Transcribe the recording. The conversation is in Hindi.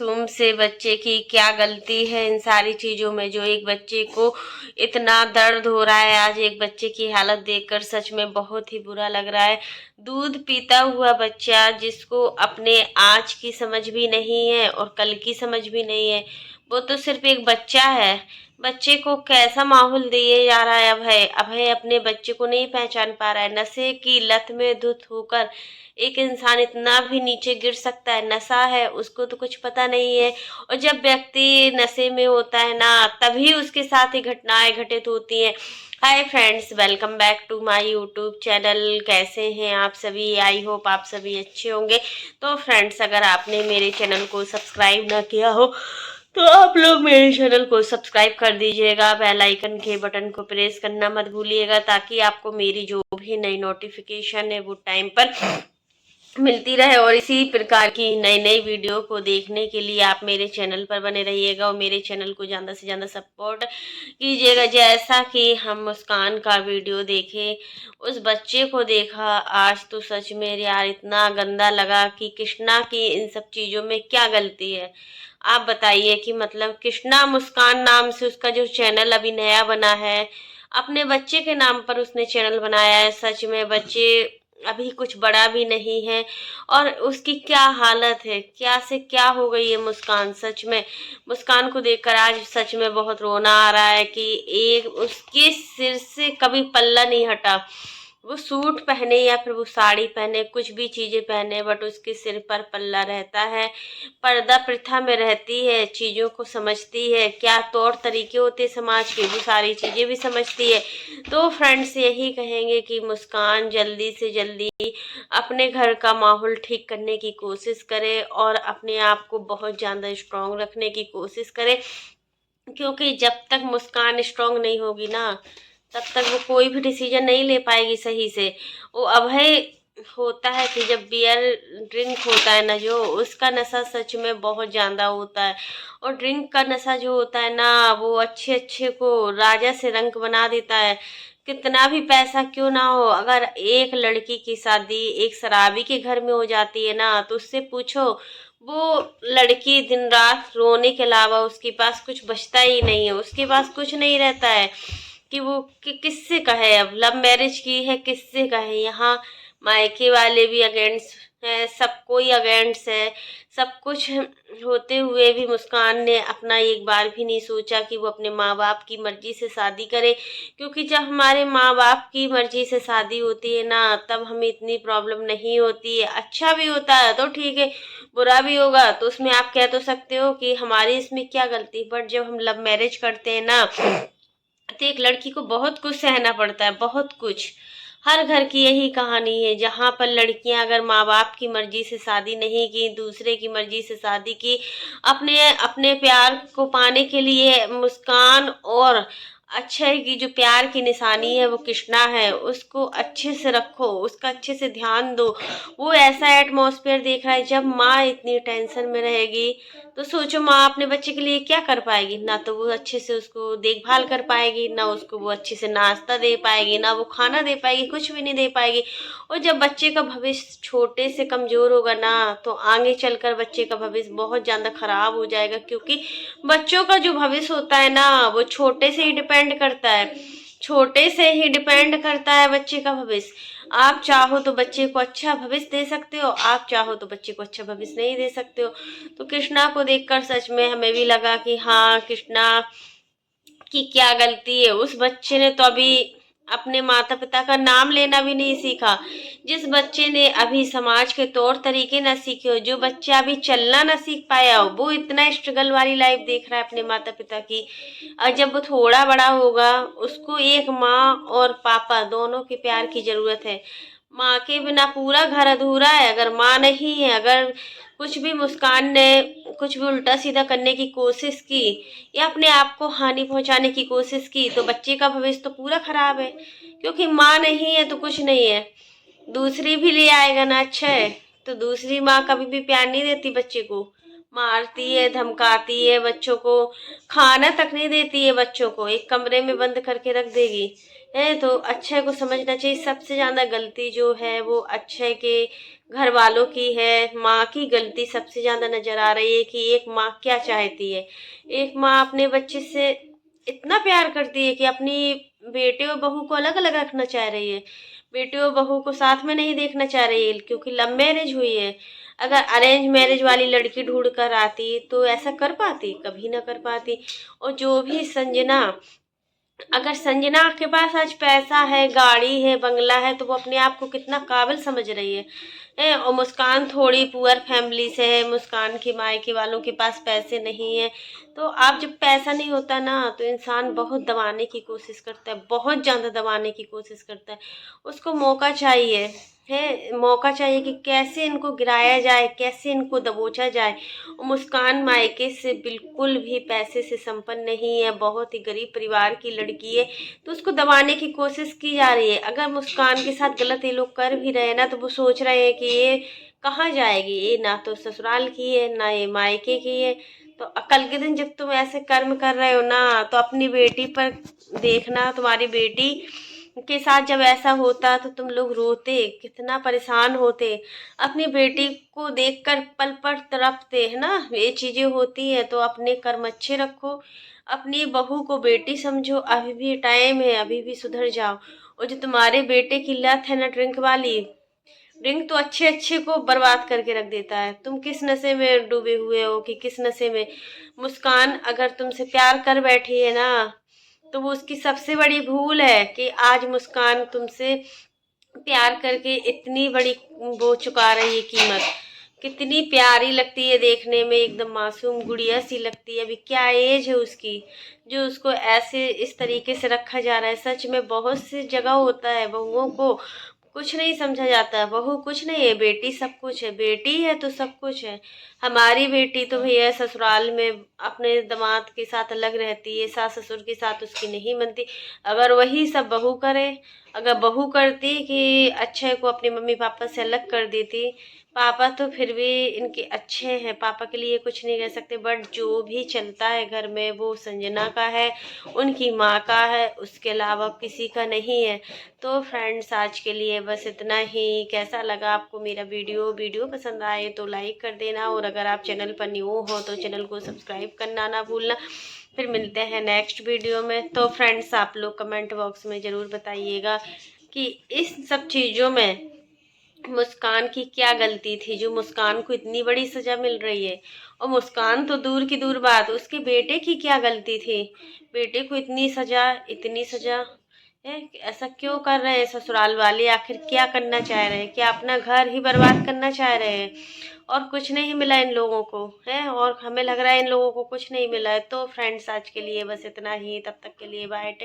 मासूम से बच्चे की क्या गलती है इन सारी चीजों में, जो एक बच्चे को इतना दर्द हो रहा है। आज एक बच्चे की हालत देखकर सच में बहुत ही बुरा लग रहा है। दूध पीता हुआ बच्चा, जिसको अपने आज की समझ भी नहीं है और कल की समझ भी नहीं है, वो तो सिर्फ एक बच्चा है। बच्चे को कैसा माहौल दिए जा रहा है अभय। अभय अपने बच्चे को नहीं पहचान पा रहा है। नशे की लत में धुत होकर एक इंसान इतना भी नीचे गिर सकता है। नशा है, उसको तो कुछ पता नहीं है। और जब व्यक्ति नशे में होता है ना, तभी उसके साथ ही घटनाएं घटित होती हैं। Hi friends, welcome back to my YouTube channel. कैसे हैं आप सभी? आई होप आप सभी अच्छे होंगे। तो फ्रेंड्स, अगर आपने मेरे चैनल को सब्सक्राइब ना किया हो तो आप लोग मेरे चैनल को सब्सक्राइब कर दीजिएगा। बेल आइकन के बटन को प्रेस करना मत भूलिएगा, ताकि आपको मेरी जो भी नई नोटिफिकेशन है वो टाइम पर मिलती रहे। और इसी प्रकार की नई नई वीडियो को देखने के लिए आप मेरे चैनल पर बने रहिएगा और मेरे चैनल को ज़्यादा से ज़्यादा सपोर्ट कीजिएगा। जैसा कि हम मुस्कान का वीडियो देखे, उस बच्चे को देखा, आज तो सच में यार इतना गंदा लगा कि कृष्णा की इन सब चीज़ों में क्या गलती है। आप बताइए कि मतलब कृष्णा मुस्कान नाम से उसका जो चैनल अभी नया बना है, अपने बच्चे के नाम पर उसने चैनल बनाया है। सच में बच्चे अभी कुछ बड़ा भी नहीं है और उसकी क्या हालत है, क्या से क्या हो गई है मुस्कान। सच में मुस्कान को देखकर आज सच में बहुत रोना आ रहा है कि एक उसके सिर से कभी पल्ला नहीं हटा। वो सूट पहने या फिर वो साड़ी पहने, कुछ भी चीजें पहने, बट उसके सिर पर पल्ला रहता है। पर्दा प्रथा में रहती है, चीजों को समझती है, क्या तौर तरीके होते समाज के, वो सारी चीजें भी समझती है। तो फ्रेंड्स, यही कहेंगे कि मुस्कान जल्दी से जल्दी अपने घर का माहौल ठीक करने की कोशिश करे और अपने आप को बहुत ज़्यादा स्ट्रांग रखने की कोशिश करे। क्योंकि जब तक मुस्कान स्ट्रांग नहीं होगी ना, तब तक वो कोई भी डिसीजन नहीं ले पाएगी सही से। वो अभय होता है कि जब बियर ड्रिंक होता है ना, जो उसका नशा सच में बहुत ज़्यादा होता है। और ड्रिंक का नशा जो होता है ना, वो अच्छे अच्छे को राजा से रंक बना देता है। कितना भी पैसा क्यों ना हो, अगर एक लड़की की शादी एक शराबी के घर में हो जाती है ना, तो उससे पूछो, वो लड़की दिन रात रोने के अलावा उसके पास कुछ बचता ही नहीं है। उसके पास कुछ नहीं रहता है कि वो किससे कहे। अब लव मैरिज की है, किससे कहे। यहाँ मायके वाले भी अगेंस्ट है, सब कोई अगेंस्ट है। सब कुछ होते हुए भी मुस्कान ने अपना एक बार भी नहीं सोचा कि वो अपने माँ बाप की मर्जी से शादी करे। क्योंकि जब हमारे माँ बाप की मर्जी से शादी होती है ना, तब हमें इतनी प्रॉब्लम नहीं होती है। अच्छा भी होता है तो ठीक है, बुरा भी होगा तो उसमें आप कह तो सकते हो कि हमारी इसमें क्या गलती। बट जब हम लव मैरिज करते हैं ना, तो एक लड़की को बहुत कुछ सहना पड़ता है, बहुत कुछ। हर घर की यही कहानी है, जहाँ पर लड़कियां अगर माँ बाप की मर्जी से शादी नहीं की, दूसरे की मर्जी से शादी की, अपने अपने प्यार को पाने के लिए, मुस्कान और अक्षय की जो प्यार की निशानी है वो कृष्णा है, उसको अच्छे से रखो, उसका अच्छे से ध्यान दो। वो ऐसा एटमॉस्फेयर देख रहा है, जब माँ इतनी टेंशन में रहेगी तो सोचो माँ अपने बच्चे के लिए क्या कर पाएगी। ना तो वो अच्छे से उसको देखभाल कर पाएगी, ना उसको वो अच्छे से नाश्ता दे पाएगी, ना वो खाना दे पाएगी, कुछ भी नहीं दे पाएगी। और जब बच्चे का भविष्य छोटे से कमजोर होगा ना, तो आगे चलकर बच्चे का भविष्य बहुत ज़्यादा खराब हो जाएगा। क्योंकि बच्चों का जो भविष्य होता है ना, वो छोटे से ही डिपेंड करता है, छोटे से ही डिपेंड करता है बच्चे का भविष्य। आप चाहो तो बच्चे को अच्छा भविष्य दे सकते हो, आप चाहो तो बच्चे को अच्छा भविष्य नहीं दे सकते हो। तो कृष्णा को देखकर सच में हमें भी लगा कि हाँ, कृष्णा की क्या गलती है। उस बच्चे ने तो अभी अपने माता पिता का नाम लेना भी नहीं सीखा। जिस बच्चे ने अभी समाज के तौर तरीके ना सीखे हो, जो बच्चा अभी चलना ना सीख पाया हो, वो इतना स्ट्रगल वाली लाइफ देख रहा है अपने माता पिता की। और जब वो थोड़ा बड़ा होगा, उसको एक माँ और पापा दोनों के प्यार की जरूरत है। माँ के बिना पूरा घर अधूरा है। अगर माँ नहीं है, अगर कुछ भी मुस्कान ने कुछ भी उल्टा सीधा करने की कोशिश की या अपने आप को हानि पहुंचाने की कोशिश की, तो बच्चे का भविष्य तो पूरा खराब है। क्योंकि माँ नहीं है तो कुछ नहीं है। दूसरी भी ले आएगा ना, अच्छा है, तो दूसरी माँ कभी भी प्यार नहीं देती बच्चे को। मारती है, धमकाती है, बच्चों को खाना तक नहीं देती है, बच्चों को एक कमरे में बंद करके रख देगी है। तो अक्षय को समझना चाहिए सबसे ज्यादा गलती जो है वो अक्षय के घर वालों की है। माँ की गलती सबसे ज्यादा नजर आ रही है कि एक माँ क्या चाहती है। एक माँ अपने बच्चे से इतना प्यार करती है कि अपनी बेटे और बहू को अलग अलग रखना चाह रही है, बेटे और बहू को साथ में नहीं देखना चाह रही है, क्योंकि लव मैरिज हुई है। अगर अरेंज मैरिज वाली लड़की ढूंढ कर आती तो ऐसा कर पाती, कभी ना कर पाती। और जो भी संजना, अगर संजना के पास आज पैसा है, गाड़ी है, बंगला है, तो वो अपने आप को कितना काबिल समझ रही है। और मुस्कान थोड़ी पुअर फैमिली से है, मुस्कान की मायके वालों के पास पैसे नहीं है। तो आप जब पैसा नहीं होता ना तो इंसान बहुत दबाने की कोशिश करता है, बहुत ज़्यादा दबाने की कोशिश करता है। उसको मौका चाहिए है, मौका चाहिए कि कैसे इनको गिराया जाए, कैसे इनको दबोचा जाए। मुस्कान मायके से बिल्कुल भी पैसे से संपन्न नहीं है, बहुत ही गरीब परिवार की लड़की है, तो उसको दबाने की कोशिश की जा रही है। अगर मुस्कान के साथ गलत ये लोग कर भी रहे हैं ना तो वो सोच रहे हैं कि ये कहाँ जाएगी, ये ना तो ससुराल की है ना ये मायके की है। तो कल के दिन जब तुम ऐसे कर्म कर रहे हो ना तो अपनी बेटी पर देखना, तुम्हारी बेटी के साथ जब ऐसा होता तो तुम लोग रोते, कितना परेशान होते, अपनी बेटी को देखकर पल पल तड़पते, है ना। ये चीजें होती है तो अपने कर्म अच्छे रखो, अपनी बहू को बेटी समझो, अभी भी टाइम है, अभी भी सुधर जाओ। और जो तुम्हारे बेटे की लत है ना ड्रिंक वाली, ड्रिंक तो अच्छे अच्छे को बर्बाद करके रख देता है। तुम किस नशे में डूबे हुए हो कि किस नशे में। मुस्कान अगर तुमसे प्यार कर बैठी है ना तो वो उसकी सबसे बड़ी भूल है कि आज मुस्कान तुमसे प्यार करके इतनी बड़ी वो चुका रही है कीमत। कितनी प्यारी लगती है देखने में, एकदम मासूम गुड़िया सी लगती है। अभी क्या एज है उसकी जो उसको ऐसे इस तरीके से रखा जा रहा है। सच में बहुत सी जगह होता है बहुओं को कुछ नहीं समझा जाता, बहू कुछ नहीं है, बेटी सब कुछ है, बेटी है तो सब कुछ है। हमारी बेटी तो भैया ससुराल में अपने दामाद के साथ अलग रहती है, सास ससुर के साथ उसकी नहीं बनती। अगर वही सब बहू करे, अगर बहू करती कि अक्षय को अपने मम्मी पापा से अलग कर देती, पापा तो फिर भी इनके अच्छे हैं, पापा के लिए कुछ नहीं कह सकते, बट जो भी चलता है घर में वो संजना का है, उनकी माँ का है, उसके अलावा किसी का नहीं है। तो फ्रेंड्स आज के लिए बस इतना ही। कैसा लगा आपको मेरा वीडियो पसंद आए तो लाइक कर देना, और अगर आप चैनल पर न्यू हो तो चैनल को सब्सक्राइब करना ना भूलना। फिर मिलते हैं नेक्स्ट वीडियो में। तो फ्रेंड्स आप लोग कमेंट बॉक्स में ज़रूर बताइएगा कि इस सब चीज़ों में मुस्कान की क्या गलती थी जो मुस्कान को इतनी बड़ी सजा मिल रही है। और मुस्कान तो दूर की दूर बात, उसके बेटे की क्या गलती थी, बेटे को इतनी सजा, इतनी सजा है। ऐसा क्यों कर रहे हैं ससुराल वाले, आखिर क्या करना चाह रहे हैं, क्या अपना घर ही बर्बाद करना चाह रहे हैं। और कुछ नहीं मिला इन लोगों को है, और हमें लग रहा है इन लोगों को कुछ नहीं मिला है। तो फ्रेंड्स आज के लिए बस इतना ही, तब तक के लिए बाय।